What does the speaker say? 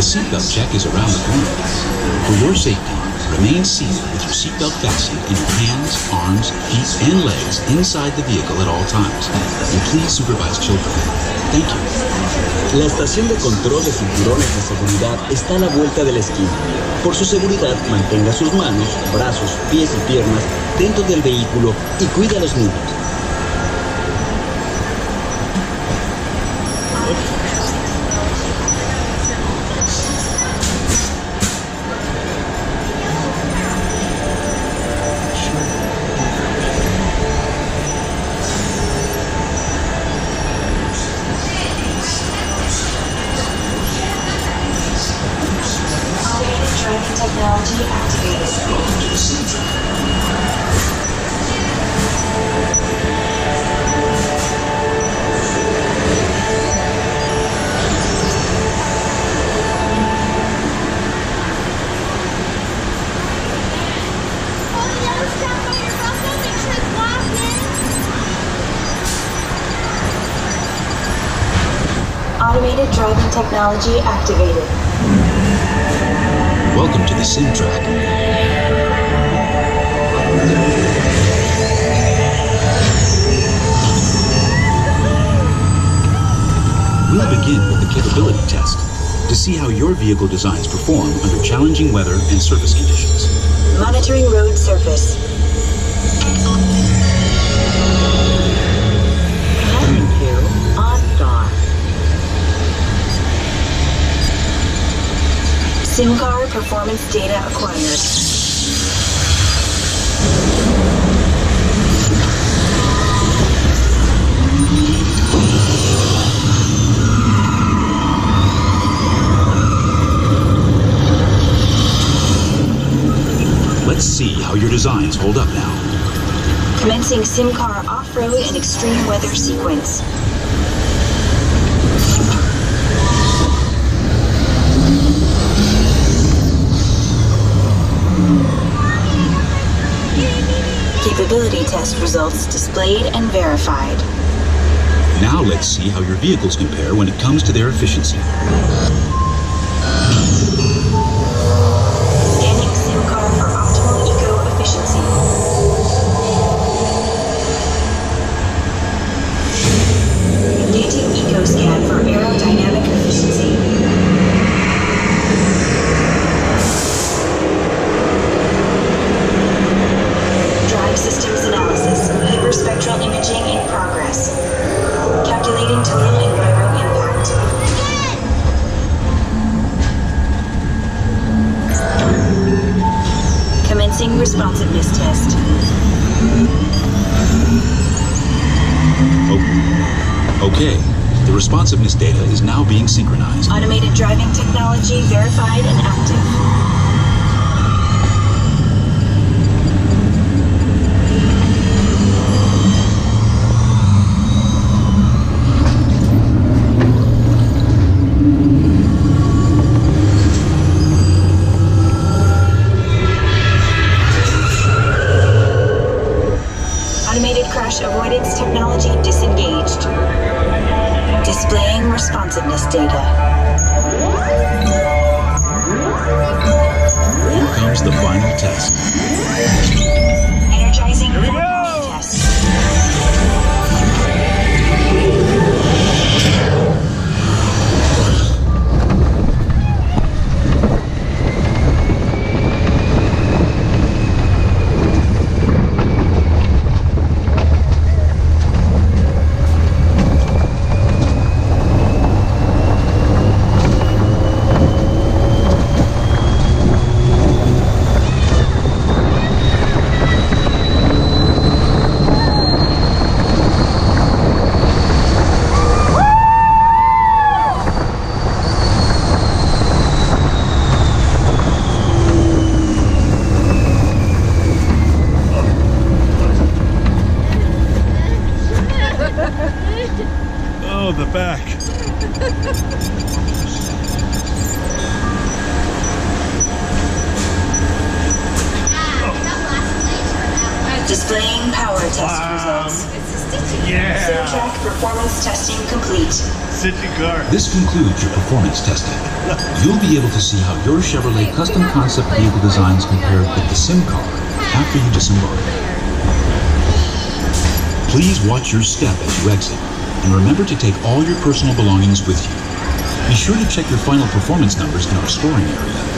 seatbelt check is around the corner. For your safety, remain seated with your seatbelt fastened in your hands, arms, feet, and legs inside the vehicle at all times. And please supervise children. Thank you. La estación de control de cinturones de seguridad está a la vuelta de la esquina. Por su seguridad, mantenga sus manos, brazos, pies y piernas dentro del vehículo y cuida a los niños. Technology activated. Automated driving technology activated. Welcome to the sim track. We'll begin with the capability test to see how your vehicle designs perform under challenging weather and surface conditions. Monitoring road surface. Cabin 2 on star. SIM card performance data acquired. Let's see how your designs hold up now. Commencing SIM car off-road and extreme weather sequence. Capability test results displayed and verified. Now let's see how your vehicles compare when it comes to their efficiency. Scanning SIM car for optimal eco efficiency. Updating eco scan for aerodynamic efficiency. Systems analysis, hyperspectral imaging in progress. Calculating total enviro impact. Commencing responsiveness test. Okay, the responsiveness data is now being synchronized. Automated driving technology verified and active. Crash avoidance technology disengaged. Displaying responsiveness data. Here comes the final test. Energizing final test. Oh, the back. Displaying power test results. Yeah. SIM track performance testing complete. city car. This concludes your performance testing. You'll be able to see how your Chevrolet custom concept vehicle designs compare with the sim car after you disembark. Please watch your step as you exit, and remember to take all your personal belongings with you. Be sure to check your final performance numbers in our storing area.